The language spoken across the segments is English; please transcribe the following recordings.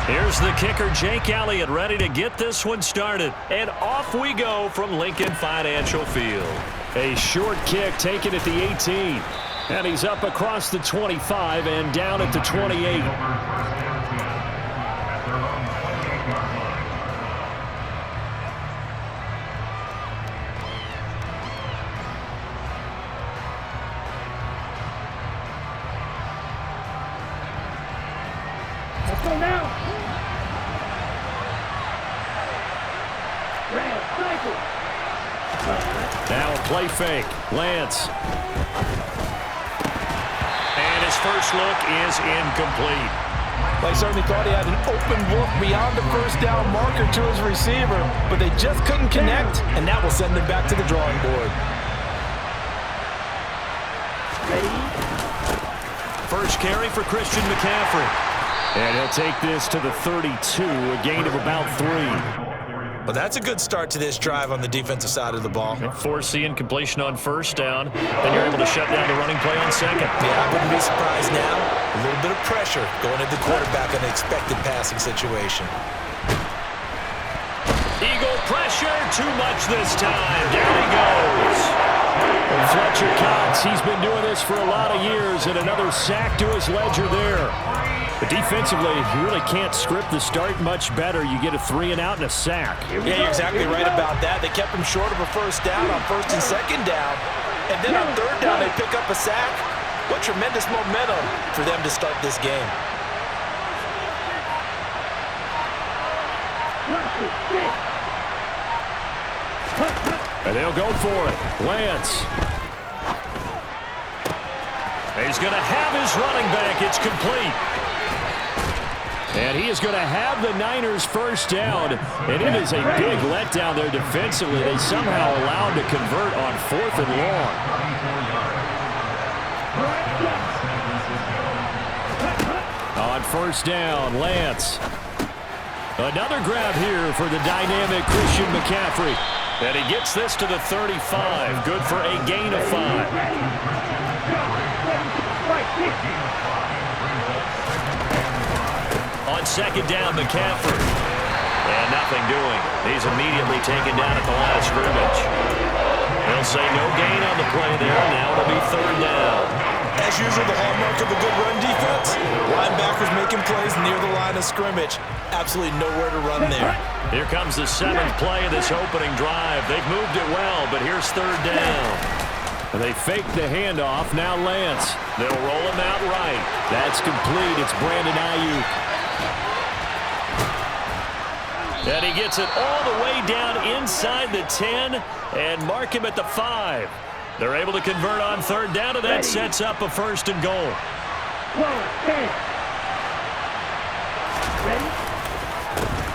Here's the kicker, Jake Elliott, ready to get this one started. And off we go from Lincoln Financial Field. A short kick taken at the 18. And he's up across the 25 and down at the 28. Let's go now. Now a play fake. Lance. And his first look is incomplete. Well, he certainly thought he had an open look beyond the first down marker to his receiver, but they just couldn't connect, and that will send him back to the drawing board. First carry for Christian McCaffrey. And he'll take this to the 32, a gain of about 3. Well, that's a good start to this drive on the defensive side of the ball. Force the incompletion on first down. Then you're able to shut down the running play on second. Yeah, I wouldn't be surprised now. A little bit of pressure going at the quarterback in an expected passing situation. Eagle pressure, too much this time. Down he goes. Fletcher Cox, he's been doing this for a lot of years, and another sack to his ledger there. But defensively, you really can't script the start much better. You get a 3 and out and a sack. Yeah, you're exactly right about that. They kept him short of a first down on first and second down. And then on third down, they pick up a sack. What tremendous momentum for them to start this game. And they'll go for it. Lance. He's going to have his running back. It's complete. And he is going to have the Niners first down. And it is a big letdown there defensively. They somehow allowed to convert on 4th and long. On first down, Lance. Another grab here for the dynamic Christian McCaffrey. And he gets this to the 35. Good for a gain of 5. On second down, McCaffrey. And nothing doing. He's immediately taken down at the line of scrimmage. They'll say no gain on the play there. Now it'll be third down. As usual, the hallmark of a good run defense, linebackers making plays near the line of scrimmage. Absolutely nowhere to run there. Here comes the 7th play of this opening drive. They've moved it well, but here's third down. They fake the handoff. Now Lance. They'll roll him out right. That's complete. It's Brandon Ayuk. And he gets it all the way down inside the 10 and mark him at the 5. They're able to convert on third down, and that sets up a first and goal.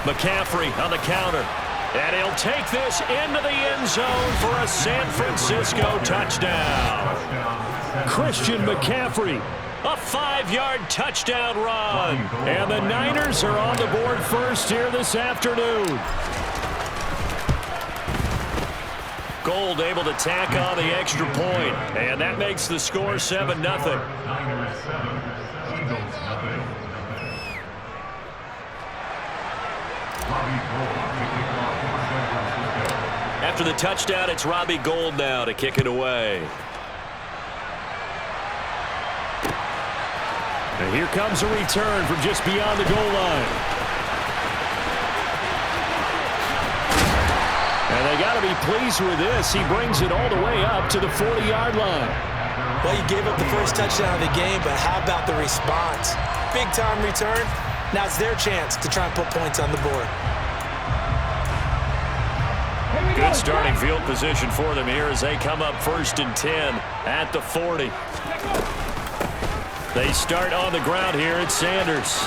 McCaffrey on the counter. And he'll take this into the end zone for a San Francisco touchdown. Christian McCaffrey, a 5-yard touchdown run. And the Niners are on the board first here this afternoon. Gold able to tack on the extra point. And that makes the score 7-0. After the touchdown, it's Robbie Gould now to kick it away. And here comes a return from just beyond the goal line. And they got to be pleased with this. He brings it all the way up to the 40-yard line. Well, you gave up the first touchdown of the game, but how about the response? Big-time return. Now it's their chance to try and put points on the board. Good starting field position for them here as they come up first and 10 at the 40. They start on the ground here at Sanders.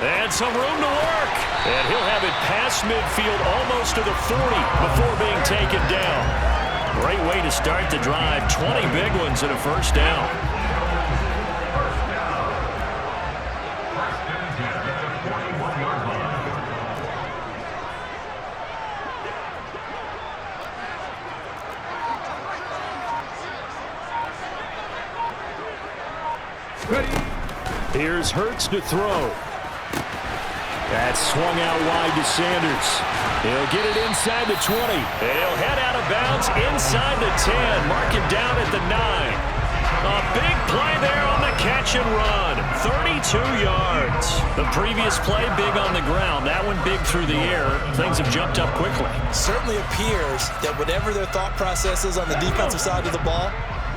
And some room to work. And he'll have it past midfield almost to the 40 before being taken down. Great way to start the drive. 20 big ones and a first down. Here's Hurts to throw. That's swung out wide to Sanders. He'll get it inside the 20. He'll head out of bounds inside the 10. Mark it down at the 9. A big play there on the catch and run. 32 yards. The previous play big on the ground. That one big through the air. Things have jumped up quickly. Certainly appears that whatever their thought process is on the defensive side of the ball,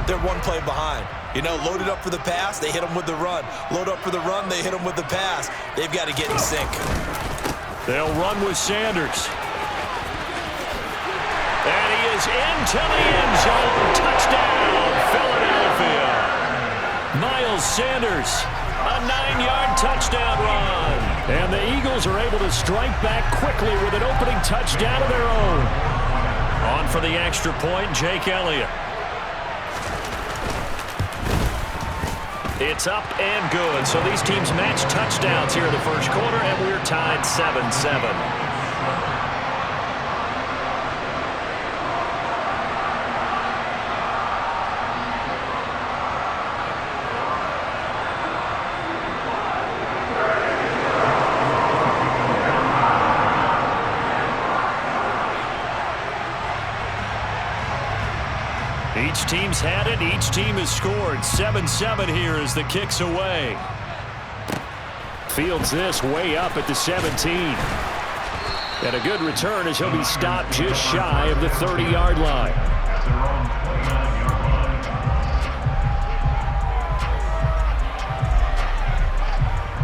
they're one play behind. You know, loaded up for the pass, they hit them with the run. Load up for the run, they hit them with the pass. They've got to get in sync. They'll run with Sanders. And he is into the end zone. Touchdown, Philadelphia. Miles Sanders, a 9-yard touchdown run. And the Eagles are able to strike back quickly with an opening touchdown of their own. On for the extra point, Jake Elliott. It's up and good. So these teams match touchdowns here in the first quarter, and we're tied 7-7. Each team's had it. Each team has scored. 7-7 here as the kick's away. Fields this way up at the 17. And a good return as he'll be stopped just shy of the 30-yard line.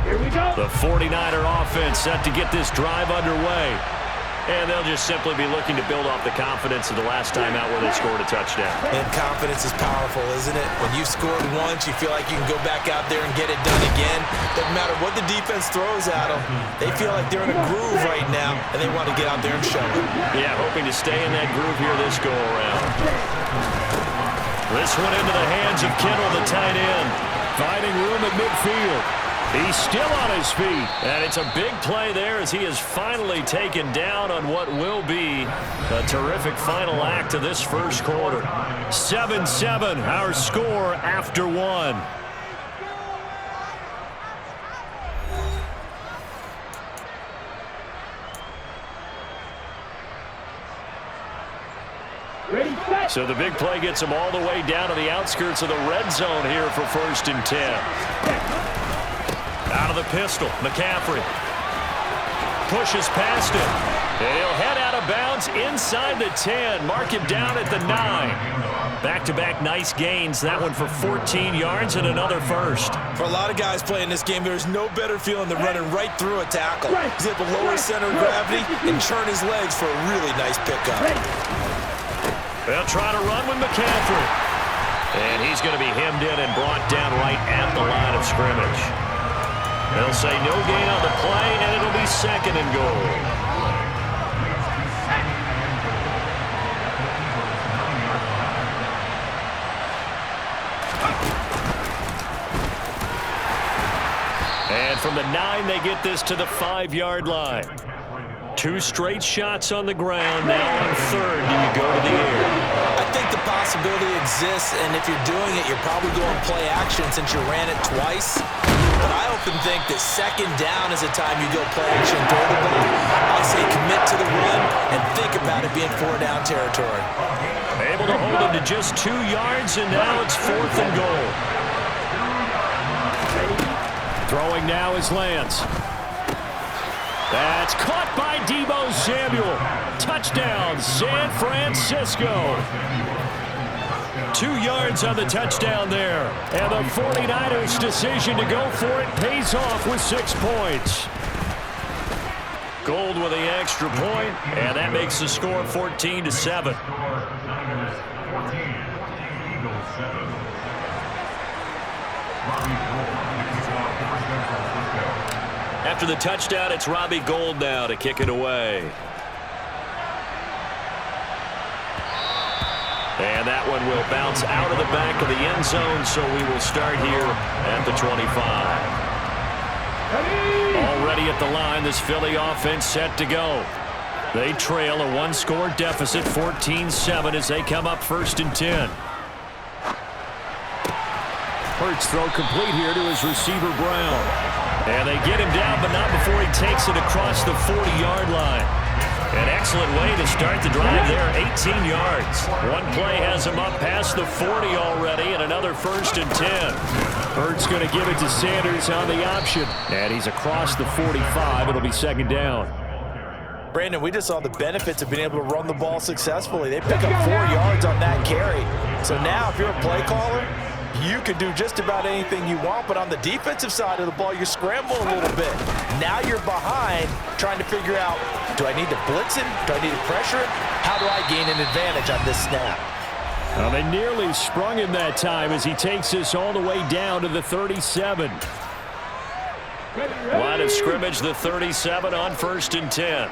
Here we go. The 49er offense set to get this drive underway. And they'll just simply be looking to build off the confidence of the last time out where they scored a touchdown. And confidence is powerful, isn't it? When you scored once, you feel like you can go back out there and get it done again. Doesn't matter what the defense throws at them. They feel like they're in a groove right now, and they want to get out there and show it. Yeah, hoping to stay in that groove here this go-around. This one into the hands of Kittle, the tight end. Finding room at midfield. He's still on his feet. And it's a big play there as he is finally taken down on what will be a terrific final act of this first quarter. 7-7, our score after one. So the big play gets him all the way down to the outskirts of the red zone here for 1st and 10. Out of the pistol, McCaffrey pushes past him. He'll head out of bounds inside the 10. Mark him down at the 9. Back-to-back nice gains. That one for 14 yards and another first. For a lot of guys playing this game, there's no better feeling than running right through a tackle. He's able to lower his center of gravity and churn his legs for a really nice pickup. They'll try to run with McCaffrey. And he's going to be hemmed in and brought down right at the line of scrimmage. They'll say no gain on the play, and it'll be 2nd and goal. And from the 9, they get this to the 5-yard line. 2 straight shots on the ground. Now on 3rd, do you go to the air? I think the possibility exists, and if you're doing it, you're probably going play action since you ran it twice. But I often think that 2nd down is a time you go play action, throw the ball. I say commit to the run and think about it being 4-down territory. Able to hold him to just 2 yards, and now it's 4th and goal. Throwing now is Lance. That's caught by Deebo Samuel. Touchdown, San Francisco. 2 yards on the touchdown there. And the 49ers' decision to go for it pays off with 6 points. Gold with the extra point, and that makes the score 14-7. After the touchdown, it's Robbie Gould now to kick it away. And that one will bounce out of the back of the end zone, so we will start here at the 25. Already at the line, this Philly offense set to go. They trail a 1-score deficit, 14-7, as they come up 1st and 10. Hurts throw complete here to his receiver, Brown. And they get him down, but not before he takes it across the 40-yard line. An excellent way to start the drive there, 18 yards. One play has him up past the 40 already, and another 1st and 10. Hurts going to give it to Sanders on the option. And he's across the 45. It'll be 2nd down. Brandon, we just saw the benefits of being able to run the ball successfully. They pick up 4 yards on that carry. So now if you're a play caller, you can do just about anything you want, but on the defensive side of the ball, you scramble a little bit. Now you're behind trying to figure out, do I need to blitz him? Do I need to pressure him? How do I gain an advantage on this snap? Well, they nearly sprung him that time as he takes this all the way down to the 37. Line of scrimmage, the 37 on 1st and 10.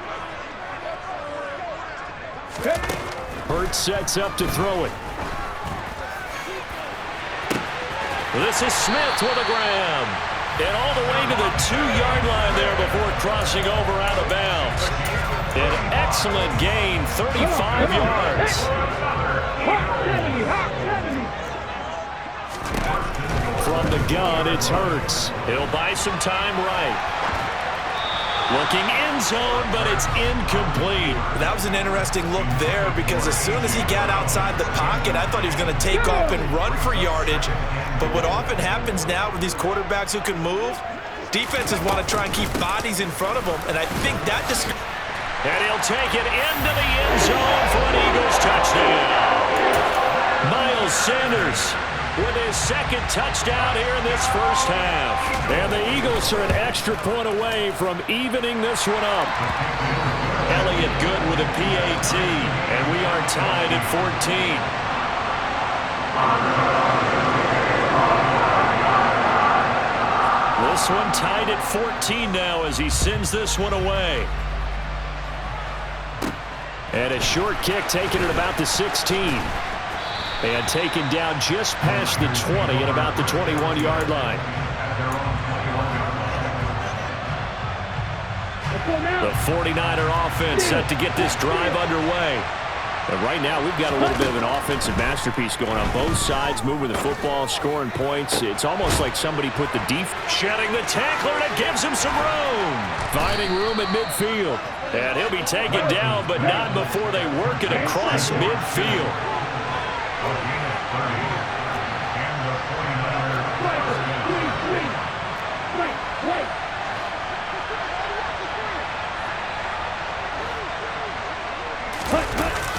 Hurts sets up to throw it. This is Smith with a grab. And all the way to the 2-yard line there before crossing over out of bounds. An excellent gain, 35 yards. From the gun, it's Hurts. He'll buy some time right. Looking end zone, but it's incomplete. That was an interesting look there because as soon as he got outside the pocket, I thought he was going to take off and run for yardage. But what often happens now with these quarterbacks who can move, defenses want to try and keep bodies in front of them, and I think that just... And he'll take it into the end zone for an Eagles touchdown. Miles Sanders with his 2nd touchdown here in this 1st half. And the Eagles are an extra point away from evening this one up. Elliott good with a PAT, and we are tied at 14. This one tied at 14 now as he sends this one away. And a short kick taken at about the 16. And taken down just past the 20 at about the 21-yard line. The 49er offense set to get this drive underway. And right now, we've got a little bit of an offensive masterpiece going on both sides, moving the football, scoring points. It's almost like somebody put the defense. Shedding the tackler, and it gives him some room. Finding room at midfield. And he'll be taken down, but not before they work it across midfield.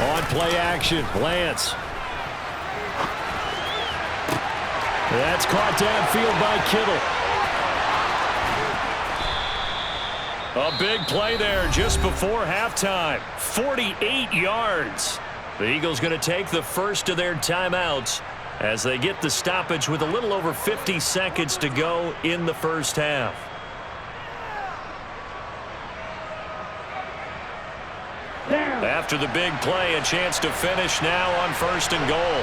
On play action, Lance. That's caught downfield by Kittle. A big play there just before halftime. 48 yards. The Eagles going to take the first of their timeouts as they get the stoppage with a little over 50 seconds to go in the 1st half. After the big play, a chance to finish now on 1st and goal.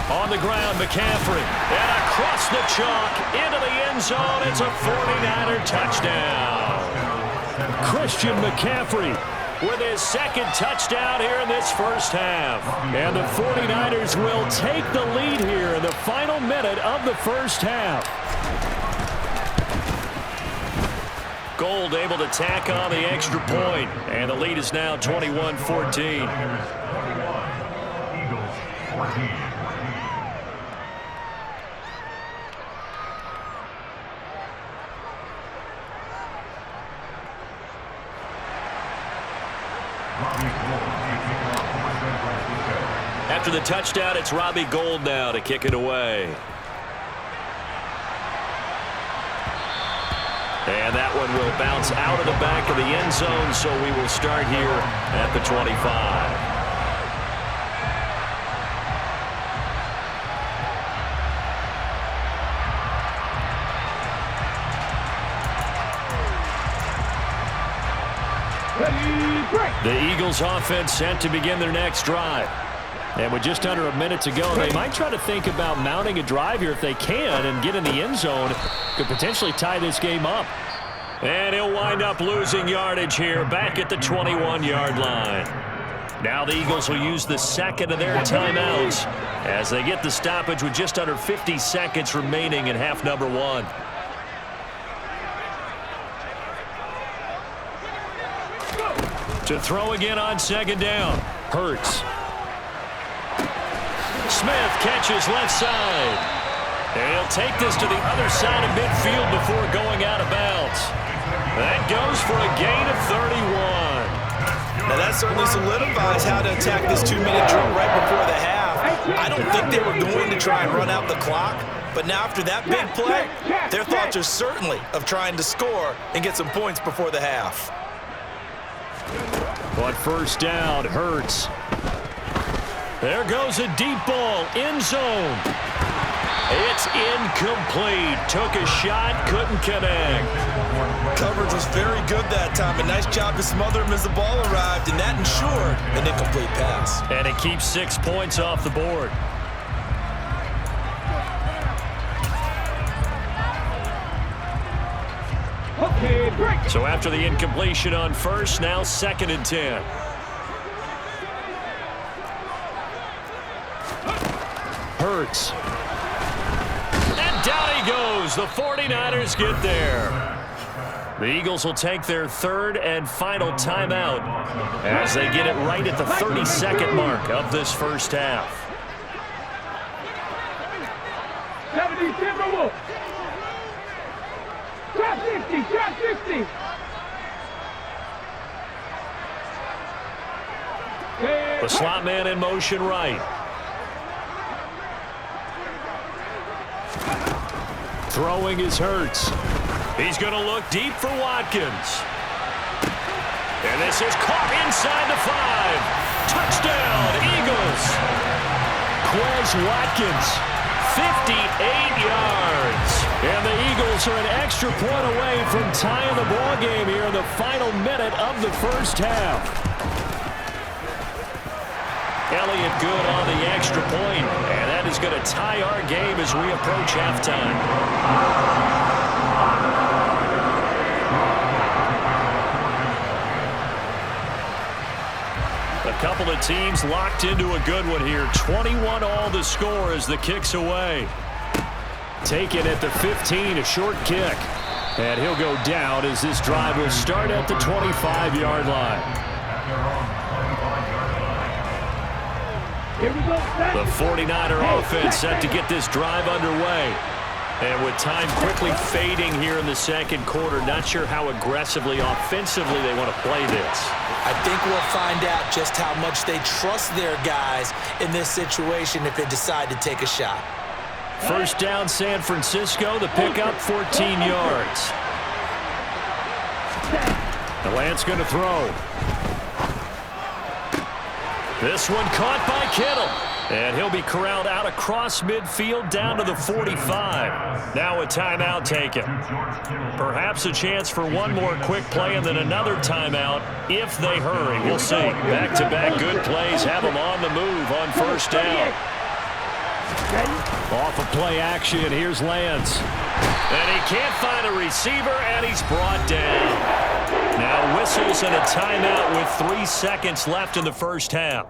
On the ground, McCaffrey. And across the chalk into the end zone. It's a 49er touchdown. Christian McCaffrey with his 2nd touchdown here in this 1st half. And the 49ers will take the lead here in the final minute of the 1st half. Gold able to tack on the extra point, and the lead is now 21-14. After the touchdown, it's Robbie Gould now to kick it away. And that one will bounce out of the back of the end zone, so we will start here at the 25. The Eagles offense set to begin their next drive. And with just under a minute to go, they might try to think about mounting a drive here if they can and get in the end zone. Could potentially tie this game up. And he'll wind up losing yardage here back at the 21-yard line. Now the Eagles will use the 2nd of their timeouts as they get the stoppage with just under 50 seconds remaining in half number one. To throw again on second down. Hurts. Smith catches left side. And he'll take this to the other side of midfield before going out of bounds. That goes for a gain of 31. Now that certainly solidifies how to attack this 2-minute drill right before the half. I don't think they were going to try and run out the clock, but now after that big play, their thoughts are certainly of trying to score and get some points before the half. But first down, Hurts. There goes a deep ball, end zone. It's incomplete. Took a shot, couldn't connect. Coverage was very good that time. A nice job to smother him as the ball arrived, and that ensured an incomplete pass. And it keeps 6 points off the board. Okay, break. So after the incompletion on first, now 2nd and 10. Hurts. And down he goes. The 49ers get there. The Eagles will take their 3rd and final timeout as they get it right at the 30-second mark of this first half. 70, Timberwolves. Top 60, top 60. The slot man in motion right. Throwing is Hurts. He's going to look deep for Watkins. And this is caught inside the 5. Touchdown, Eagles. Quez Watkins, 58 yards. And the Eagles are an extra point away from tying the ball game here in the final minute of the first half. Elliott good on the extra point, and that is going to tie our game as we approach halftime. A couple of teams locked into a good one here. 21 all the score as the kick's away. Taken at the 15, a short kick. And he'll go down as this drive will start at the 25-yard line. The 49er offense set to get this drive underway. And with time quickly fading here in the second quarter, not sure how aggressively, offensively they want to play this. I think we'll find out just how much they trust their guys in this situation if they decide to take a shot. First down, San Francisco. The pickup, 14 yards. The Lance going to throw. This one caught by Kittle. And he'll be corralled out across midfield down to the 45. Now a timeout taken. Perhaps a chance for one more quick play and then another timeout if they hurry. We'll see. Back-to-back good plays have them on the move on first down. Off of play action, here's Lance. And he can't find a receiver, and he's brought down. Now whistles and a timeout with 3 seconds left in the first half.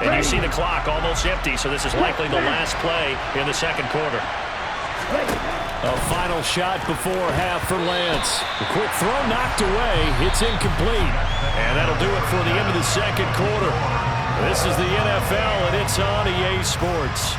And you see the clock almost empty, so this is likely the last play in the second quarter. A final shot before half for Lance. A quick throw knocked away. It's incomplete. And that'll do it for the end of the second quarter. This is the NFL, and it's on EA Sports.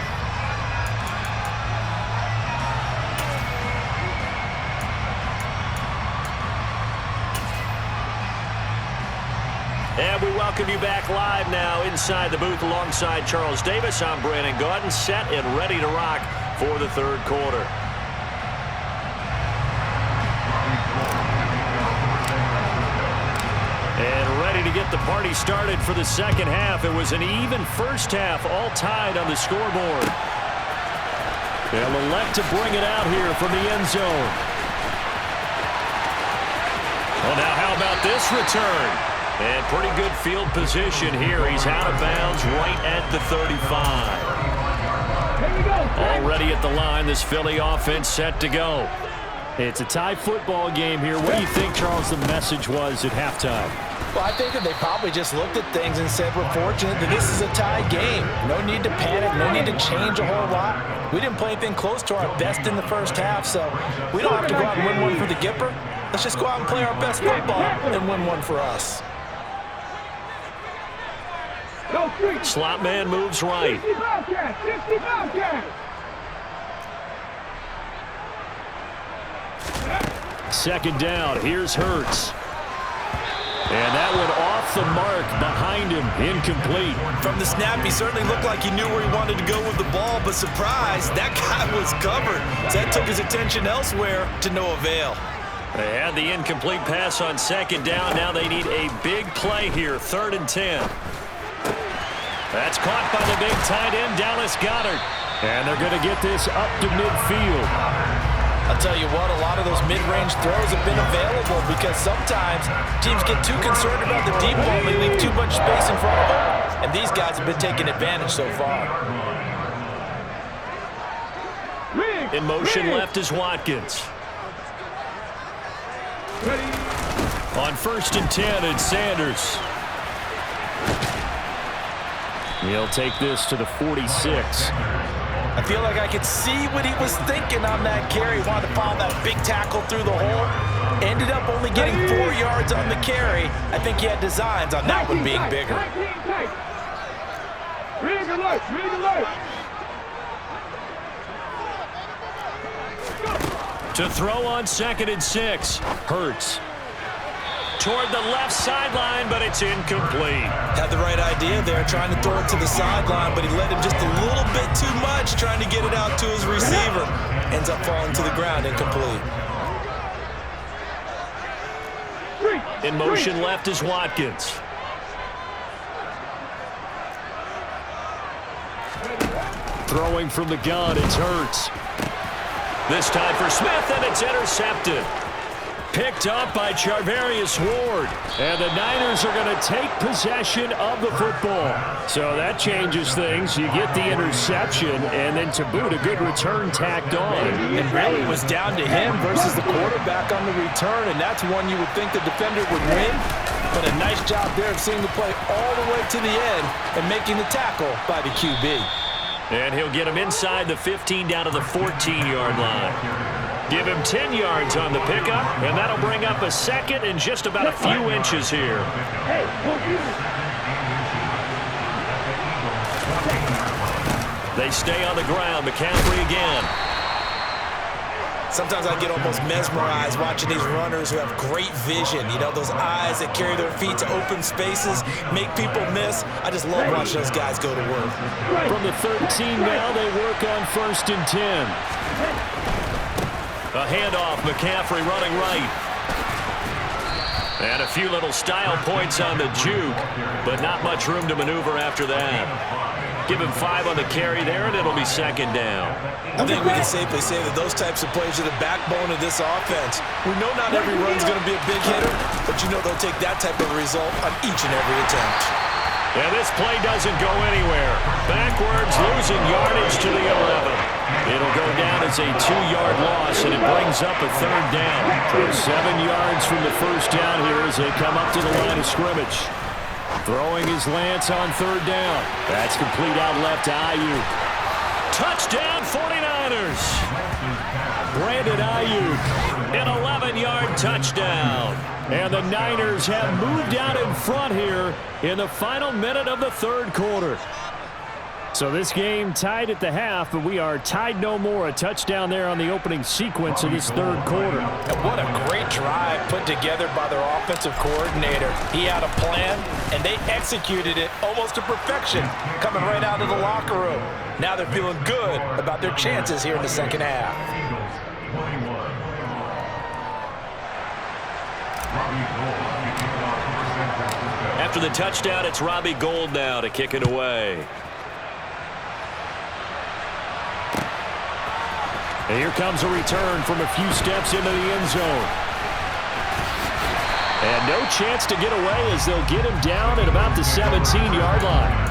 And we welcome you back live now inside the booth alongside Charles Davis. I'm Brandon Gaudin, set and ready to rock for the third quarter. And ready to get the party started for the second half. It was an even first half, all tied on the scoreboard. They'll elect to bring it out here from the end zone. Well, now how about this return? And pretty good field position here. He's out of bounds right at the 35. Already at the line, this Philly offense set to go. It's a tie football game here. What do you think, Charles, the message was at halftime? Well, I think that they probably just looked at things and said, we're fortunate that this is a tie game. No need to panic, no need to change a whole lot. We didn't play anything close to our best in the first half, so we don't have to go out and win one for the Gipper. Let's just go out and play our best football and win one for us. Slot man moves right. 65 catch, 65 catch. Second down, here's Hurts. And that went off the mark behind him, incomplete. From the snap, he certainly looked like he knew where he wanted to go with the ball, but surprise, that guy was covered. So that took his attention elsewhere to no avail. They had the incomplete pass on second down. Now they need a big play here, 3rd and 10. That's caught by the big tight end, Dallas Goedert. And they're going to get this up to midfield. I'll tell you what, a lot of those mid-range throws have been available because sometimes teams get too concerned about the deep ball and they leave too much space in front of them. And these guys have been taking advantage so far. In motion left is Watkins. On 1st and 10, it's Sanders. He'll take this to the 46. I feel like I could see what he was thinking on that carry. Wanted to follow that big tackle through the hole. Ended up only getting 4 yards on the carry. I think he had designs on that one being bigger. Rig alert, rig alert. To throw on 2nd and 6. Hurts. Toward the left sideline, but it's incomplete. Had the right idea there, trying to throw it to the sideline, but he let him just a little bit too much, trying to get it out to his receiver. Ends up falling to the ground, incomplete. In motion left is Watkins. Throwing from the gun, it's Hurts. This time for Smith, and it's intercepted. Picked up by Charvarius Ward. And the Niners are going to take possession of the football. So that changes things. You get the interception, and then to boot, a good return tacked on. It really was down to him versus the quarterback on the return, and that's one you would think the defender would win. But a nice job there of seeing the play all the way to the end and making the tackle by the QB. And he'll get him inside the 15 down to the 14-yard line. Give him 10 yards on the pickup, and that'll bring up a second and just about a few inches here. They stay on the ground. McCaffrey again. Sometimes I get almost mesmerized watching these runners who have great vision. You know, those eyes that carry their feet to open spaces, make people miss. I just love watching those guys go to work. From the 13 now, they work on 1st and 10. A handoff, McCaffrey running right. And a few little style points on the juke, but not much room to maneuver after that. Give him 5 on the carry there, and it'll be 2nd down. I think we can safely say that those types of plays are the backbone of this offense. We know not every run's going to be a big hitter, but you know they'll take that type of result on each and every attempt. And this play doesn't go anywhere. Backwards, losing yardage to the 11. It'll go down as a 2-yard loss, and it brings up a 3rd down. So 7 yards from the first down here as they come up to the line of scrimmage. Throwing his Lance on 3rd down. That's complete out left to Ayuk. Touchdown 49ers. Brandon Ayuk, an 11-yard touchdown. And the Niners have moved out in front here in the final minute of the 3rd quarter. So this game tied at the half, but we are tied no more. A touchdown there on the opening sequence of this 3rd quarter. And what a great drive put together by their offensive coordinator. He had a plan, and they executed it almost to perfection, coming right out of the locker room. Now they're feeling good about their chances here in the 2nd half. After the touchdown, it's Robbie Gould now to kick it away. And here comes a return from a few steps into the end zone. And no chance to get away as they'll get him down at about the 17-yard line.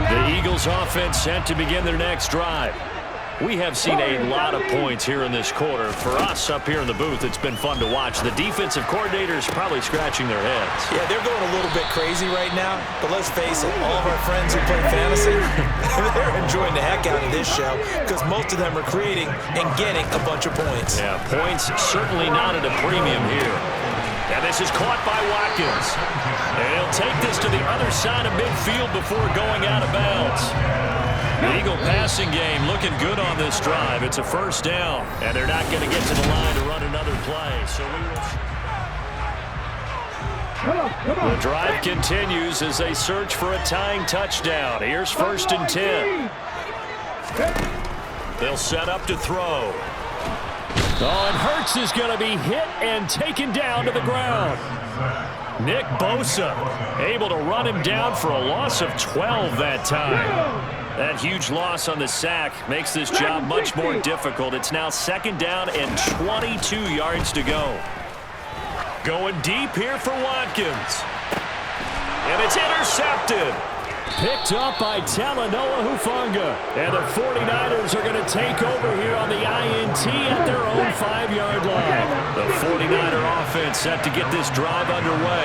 The Eagles Eagles offense set to begin their next drive. We have seen a lot of points here in this quarter. For us up here in the booth, it's been fun to watch. The defensive coordinators probably scratching their heads. Yeah, they're going a little bit crazy right now, but let's face it, all of our friends who play fantasy, they're enjoying the heck out of this show because most of them are creating and getting a bunch of points. Yeah, points certainly not at a premium here. And this is caught by Watkins. And he'll take this to the other side of midfield before going out of bounds. The Eagle passing game looking good on this drive. It's a first down, and they're not going to get to the line to run another play. So the drive continues as they search for a tying touchdown. Here's 1st and 10. They'll set up to throw. Oh, and Hurts is going to be hit and taken down to the ground. Nick Bosa able to run him down for a loss of 12 that time. That huge loss on the sack makes this job much more difficult. It's now 2nd down and 22 yards to go. Going deep here for Watkins. And it's intercepted. Picked up by Talanoa Hufanga. And the 49ers are going to take over here on the INT at their own 5-yard line. The 49er offense set to get this drive underway.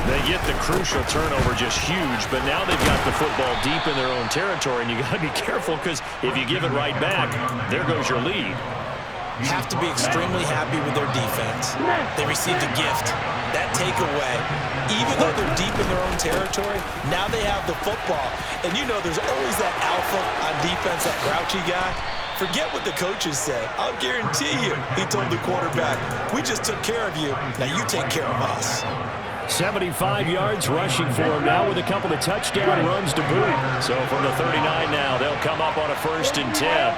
They get the crucial turnover, just huge, but now they've got the football deep in their own territory, and you got to be careful because if you give it right back, there goes your lead. Have to be extremely happy with their defense. They received a gift. That takeaway, even though they're deep in their own territory, now they have the football. And you know there's always that alpha on defense, that grouchy guy. Forget what the coaches said. I'll guarantee you, he told the quarterback, we just took care of you. Now you take care of us. 75 yards rushing for him now with a couple of touchdown runs to boot. So from the 39 now, they'll come up on a 1st and 10.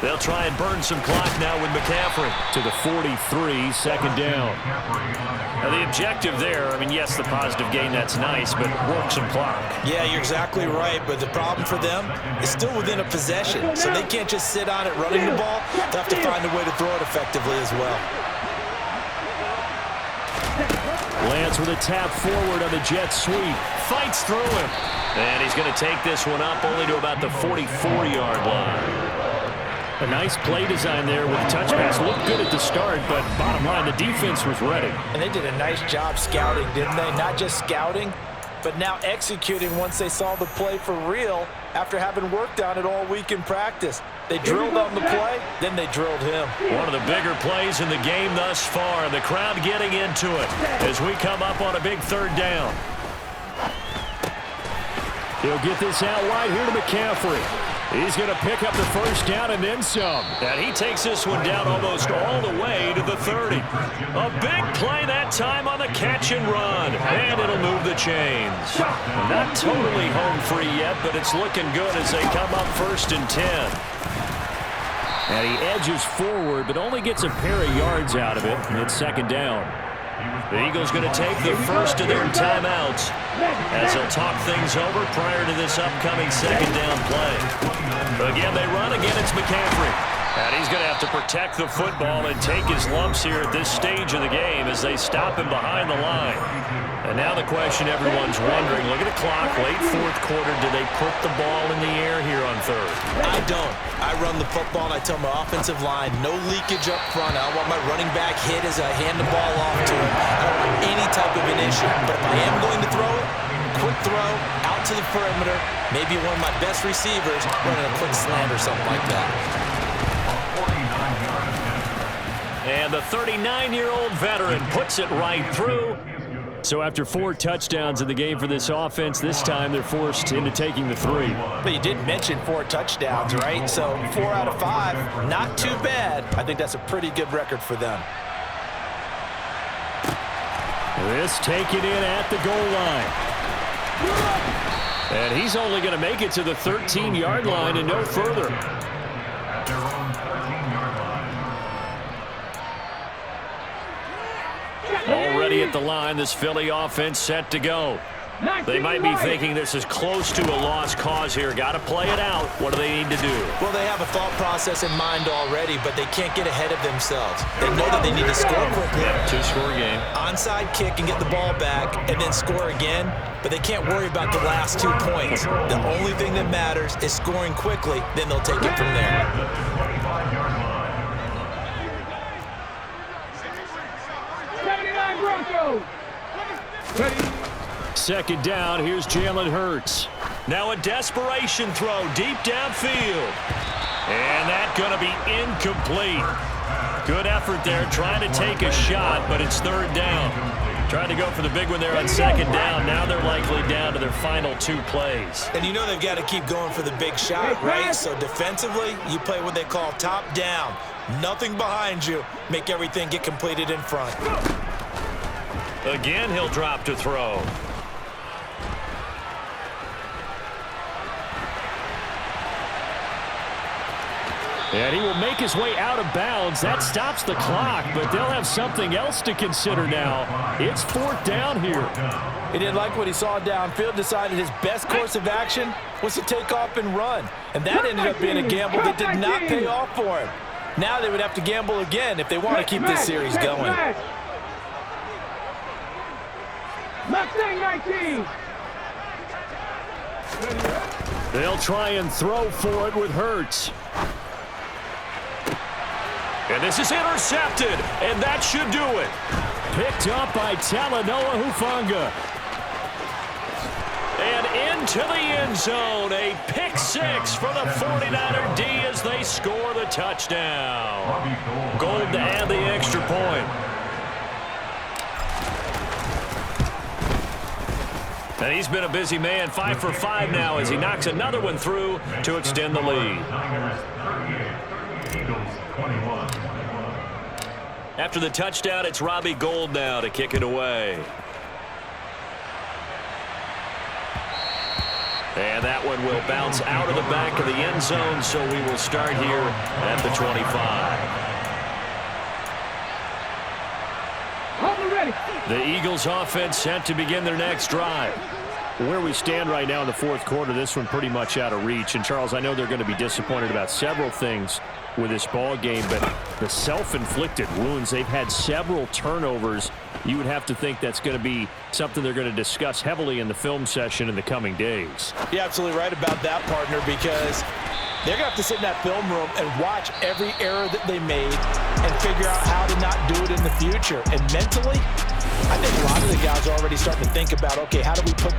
They'll try and burn some clock now with McCaffrey to the 43, 2nd down. Now the objective there, I mean, yes, the positive gain, that's nice, but work some clock. Yeah, you're exactly right, but the problem for them is still within a possession, so they can't just sit on it running the ball. They'll have to find a way to throw it effectively as well. Lance with a tap forward on the jet sweep. Fights through him. And he's going to take this one up only to about the 44-yard line. A nice play design there with the touch pass. Looked good at the start, but bottom line, the defense was ready. And they did a nice job scouting, didn't they? Not just scouting, but now executing once they saw the play for real after having worked on it all week in practice. They drilled on the play, then they drilled him. One of the bigger plays in the game thus far, and the crowd getting into it as we come up on a big 3rd down. He'll get this out wide here to McCaffrey. He's going to pick up the 1st down and then some. And he takes this one down almost all the way to the 30. A big play that time on the catch and run. And it'll move the chains. Not totally home free yet, but it's looking good as they come up 1st and 10. And he edges forward, but only gets a pair of yards out of it. And it's 2nd down. The Eagles going to take the first of their timeouts as they'll talk things over prior to this upcoming 2nd down play. Again, they run. Again, it's McCaffrey. And he's going to have to protect the football and take his lumps here at this stage of the game as they stop him behind the line. And now the question everyone's wondering, look at the clock, late 4th quarter, do they put the ball in the air here on 3rd? I don't. I run the football and I tell my offensive line, no leakage up front. I don't want my running back hit as I hand the ball off to him. I don't want any type of an issue. But if I am going to throw it, quick throw, out to the perimeter, maybe one of my best receivers running a quick slant or something like that. And the 39-year-old veteran puts it right through. So after 4 touchdowns in the game for this offense, this time they're forced into taking the 3. But you did mention 4 touchdowns, right? So 4 out of 5, not too bad. I think that's a pretty good record for them. This taken in at the goal line. And he's only going to make it to the 13-yard line and no further. Already at the line, this Philly offense set to go. They might be thinking this is close to a lost cause here. Got to play it out. What do they need to do? Well, they have a thought process in mind already, but they can't get ahead of themselves. They know that they need to score quickly. Yeah, two-score game. Onside kick and get the ball back and then score again, but they can't worry about the last 2 points. The only thing that matters is scoring quickly, then they'll take it from there. 79 Broncos. Ready. Second down, here's Jalen Hurts. Now a desperation throw deep downfield. And that's going to be incomplete. Good effort there, trying to take a shot, but it's third down. Trying to go for the big one there on second down. Now they're likely down to their final 2 plays. And you know they've got to keep going for the big shot, right? So defensively, you play what they call top down. Nothing behind you. Make everything get completed in front. Again, he'll drop to throw. And he will make his way out of bounds. That stops the clock, but they'll have something else to consider now. It's fourth down here. He didn't like what he saw downfield, decided his best course of action was to take off and run. And that ended up being a gamble that did not pay off for him. Now they would have to gamble again if they want to keep this series going. Mustang 19. They'll try and throw for it with Hurts. And this is intercepted, and that should do it. Picked up by Talanoa Hufanga. And into the end zone, a pick 6 for the 49er D as they score the touchdown. Gold to add the extra point. And he's been a busy man, 5 for 5 now as he knocks another one through to extend the lead. After the touchdown, it's Robbie Gould now to kick it away. And that one will bounce out of the back of the end zone, so we will start here at the 25. The Eagles offense set to begin their next drive. Where we stand right now in the fourth quarter, this one pretty much out of reach. And, Charles, I know they're going to be disappointed about several things with this ball game, but the self-inflicted wounds, they've had several turnovers. You would have to think that's going to be something they're going to discuss heavily in the film session in the coming days. You're absolutely right about that, partner, because they're going to have to sit in that film room and watch every error that they made and figure out how to not do it in the future. And mentally, I think a lot of the guys are already starting to think about, okay, how do we put